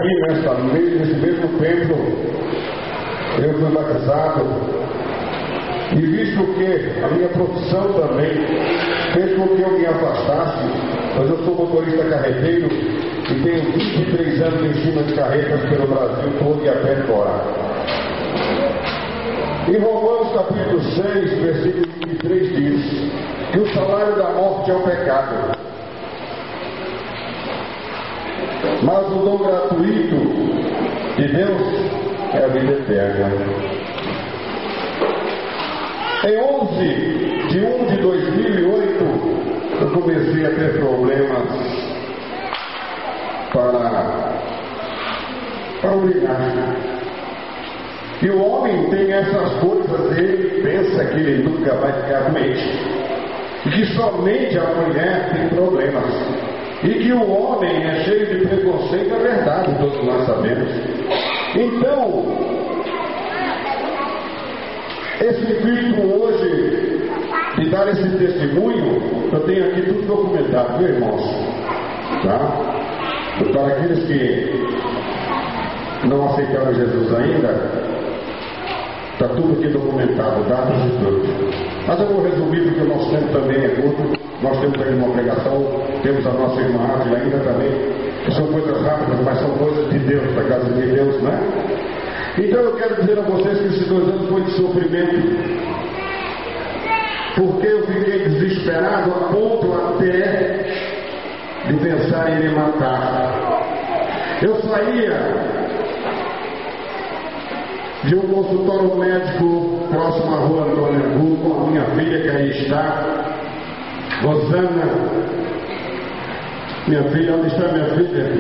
Nesse mesmo templo, eu fui batizado, e visto que a minha profissão também fez com que eu me afastasse, pois eu sou motorista carreteiro e tenho 23 anos em cima de carretas pelo Brasil todo e até fora. Em Romanos capítulo 6, versículo 23 diz que o salário da morte é o pecado, mas o dom gratuito de Deus é a vida eterna. Em 11 de 1 de 2008, eu comecei a ter problemas para urinar. E o homem tem essas coisas, ele pensa que ele nunca vai ficar doente, e que somente a mulher tem problemas, e que o homem é cheio de preconceito. É verdade, todos nós sabemos. Então, esse intuito hoje de dar esse testemunho, eu tenho aqui tudo documentado, viu, irmãos? Tá? Para aqueles que não aceitaram Jesus ainda, está tudo aqui documentado, dados e tudo. Mas eu vou resumir, porque o nosso tempo também é curto. Nós temos aqui uma pregação, temos a nossa irmã Ávila ainda também, que são coisas rápidas, mas são coisas de Deus, da casa de Deus, né? Então eu quero dizer a vocês que esses 2 anos foi de sofrimento, porque eu fiquei desesperado a ponto até de pensar em me matar. Eu saía de um consultório médico próximo à rua Antônio Angu com a minha filha, que aí está, Rosana. Minha filha, onde está minha filha?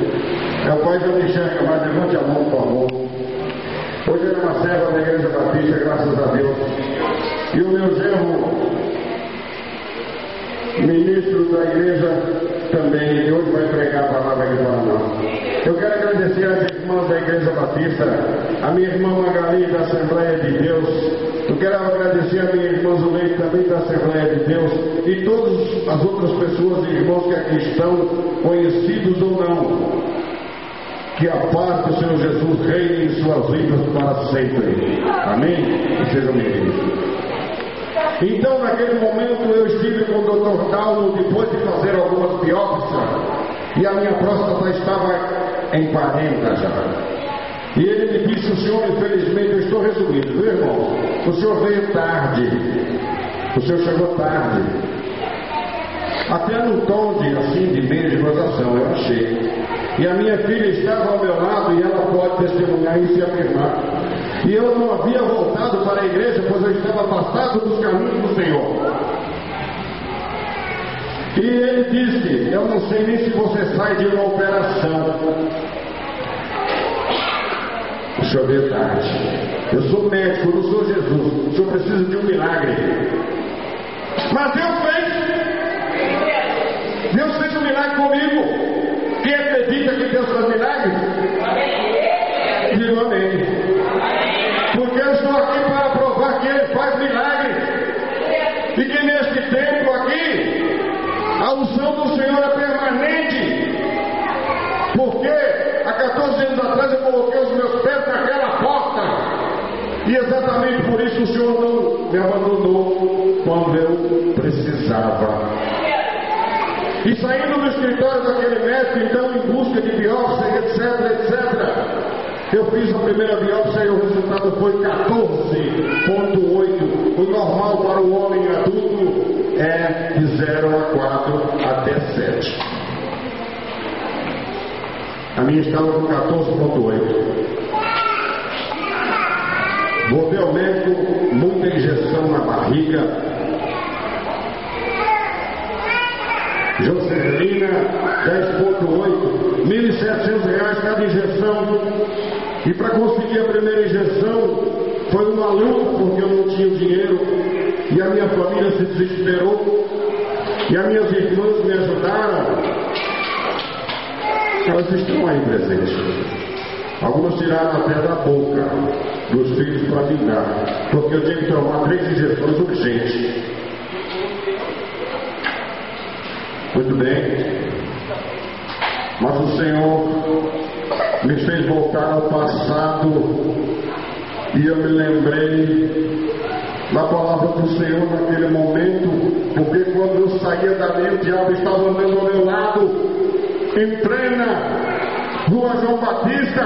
É o pai que não enxerga mais, levante a mão, por favor. Hoje era uma serva da Igreja Batista, graças a Deus. E o meu genro, ministro da igreja, também, ele hoje vai pregar a palavra aqui para nós. Eu quero agradecer às irmãs da Igreja Batista, a minha irmã Magali da Assembleia de Deus. Eu quero agradecer a minha irmã Zuleide também da Assembleia de Deus, e todas as outras pessoas e irmãos que aqui estão, conhecidos ou não. Que a paz do Senhor Jesus reine em suas vidas para sempre. Amém? E sejam bem-vindos. Então, naquele momento, eu estive com o Dr. Dalmo, depois de fazer algumas biópsias, e a minha próstata estava em 40 já. E ele me disse: o senhor, infelizmente, eu estou resumindo, viu, irmão? O senhor veio tarde, o senhor chegou tarde. Até num tom de, assim, de meio de gozação, eu achei. E a minha filha estava ao meu lado, e ela pode testemunhar isso e afirmar. E eu não havia voltado para a igreja, pois eu estava afastado dos caminhos do Senhor. E ele disse: eu não sei nem se você sai de uma operação. O senhor veio tarde. Eu sou médico, eu não sou Jesus. O senhor precisa de um milagre. Mas Deus fez. Deus fez um milagre comigo. Quem acredita que Deus faz milagres? Digo amém. Porque eu estou aqui para provar que Ele faz milagres. E que neste tempo aqui, a unção do Senhor é permanente. Porque há 14 anos atrás eu coloquei os meus pés naquela porta. E exatamente por isso o Senhor não me abandonou quando eu precisava. E saindo do escritório daquele médico, então, em busca de biópsia, etc. Eu fiz a primeira biópsia e o resultado foi 14,8. O normal para o homem adulto é de 0 a 4 até 7. A minha estava com 14,8. Voltei ao médico, muita injeção na barriga. Joselina, 10,8, R$1.700 cada injeção. E para conseguir a primeira injeção foi uma luta, porque eu não tinha o dinheiro. E a minha família se desesperou. E as minhas irmãs me ajudaram. Elas estão aí presentes. Algumas tiraram até da boca dos filhos para me dar, porque eu tinha que tomar 3 injeções urgentes. Muito bem, mas o Senhor me fez voltar ao passado, e eu me lembrei da palavra do Senhor naquele momento, porque quando eu saía dali, o diabo estava andando ao meu lado, em plena Rua João Batista,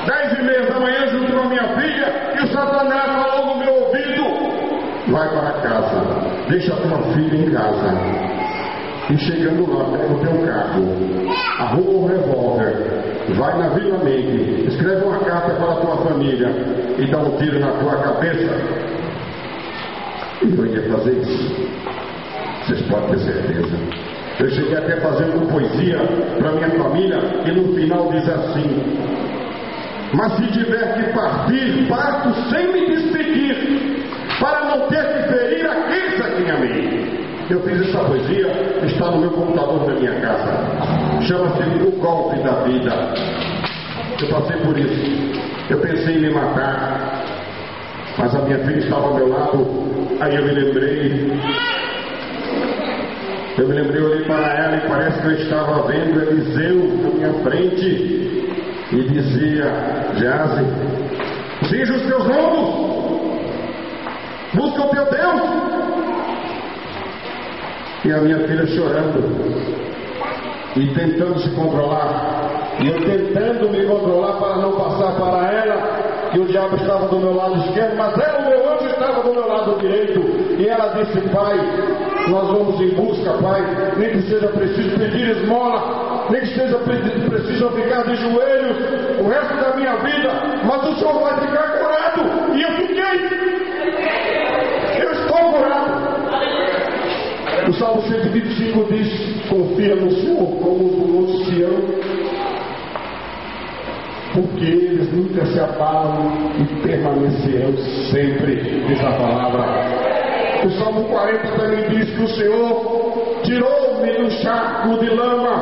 10h30 da manhã, junto com a minha filha, e o Satanás falou no meu ouvido: vai para casa, deixa a tua filha em casa, e chegando lá, pega o teu carro, arruma um revólver, vai na Vila Meire, escreve uma carta para a tua família e dá um tiro na tua cabeça. E eu ia fazer isso, vocês podem ter certeza. Eu cheguei até fazendo poesia para minha família, e no final diz assim: mas se tiver que partir, parto sem me despedir, para não ter que ferir aqueles a quem amei. Eu fiz essa poesia, está no meu computador da minha casa. Chama-se O Golpe da Vida. Eu passei por isso. Eu pensei em me matar, mas a minha filha estava ao meu lado. Aí eu me lembrei, olhei para ela e parece que eu estava vendo Eliseu na minha frente e dizia: Geazi, cinja os teus lombos, busca o teu Deus. E a minha filha chorando e tentando se controlar, e eu tentando me controlar para não passar para ela, que o diabo estava do meu lado esquerdo, mas ela, o meu anjo, estava do meu lado direito. E ela disse: pai, nós vamos em busca, pai, nem que seja preciso pedir esmola, nem que seja preciso ficar de joelhos o resto da minha vida, mas o Senhor vai ficar curado. E eu fiquei, eu estou curado. O Salmo 125 diz: confia no Senhor como os montes Sião, porque eles nunca se abalam e permanecerão sempre, diz a palavra. O Salmo 40 também diz que o Senhor tirou-me do charco de lama,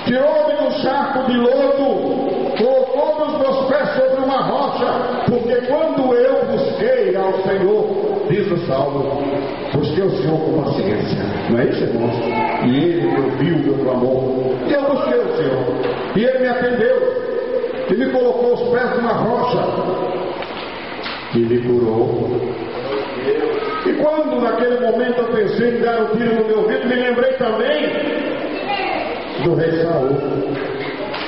tirou-me do charco de lodo, colocou os meus pés sobre uma rocha, porque quando eu busquei ao Senhor, diz o Salmo, busquei o Senhor com paciência. Não é isso, irmãos? E Ele me ouviu o meu clamor, e eu busquei o Senhor, e Ele me atendeu, e me colocou os pés numa rocha, e me curou. E quando naquele momento eu pensei em dar um tiro no meu ouvido, me lembrei também do rei Saul,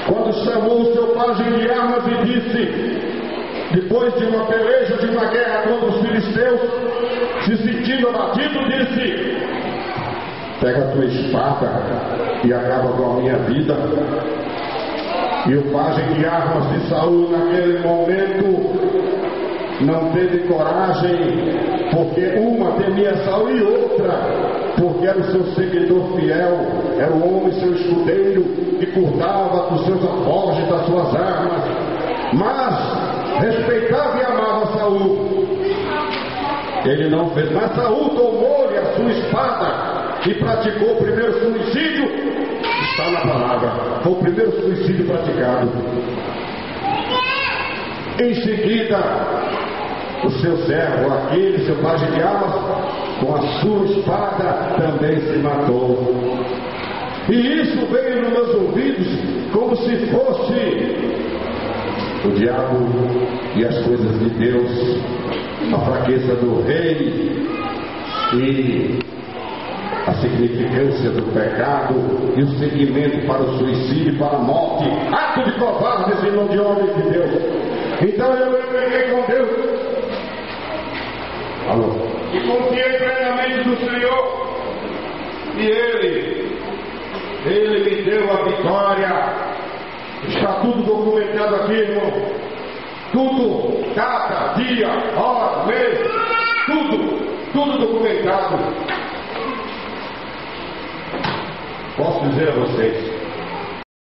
quando chamou o seu pajem de armas e disse, depois de uma peleja, de uma guerra contra os filisteus, se sentindo abatido, disse: pega a tua espada e acaba com a minha vida. E o pajem de armas de Saul naquele momento não teve coragem, porque uma temia Saul e outra porque era o seu seguidor fiel, era o homem seu escudeiro que cuidava dos seus alforjes, das suas armas, mas respeitava e amava Saul. Ele não fez, mas Saul tomou-lhe a sua espada e praticou o primeiro suicídio. Está na palavra, foi o primeiro suicídio praticado. Em seguida, o seu servo, aquele, seu pajem de armas, com a sua espada também se matou. E isso veio nos meus ouvidos como se fosse o diabo e as coisas de Deus, a fraqueza do rei e a significância do pecado e o seguimento para o suicídio e para a morte, ato de covardes e não de homens de Deus. Então eu me peguei com Deus. Alô? E confiei plenamente no Senhor, e Ele me deu a vitória. Está tudo documentado aqui, irmão. Tudo, data, dia, hora, mês, tudo documentado. Posso dizer a vocês,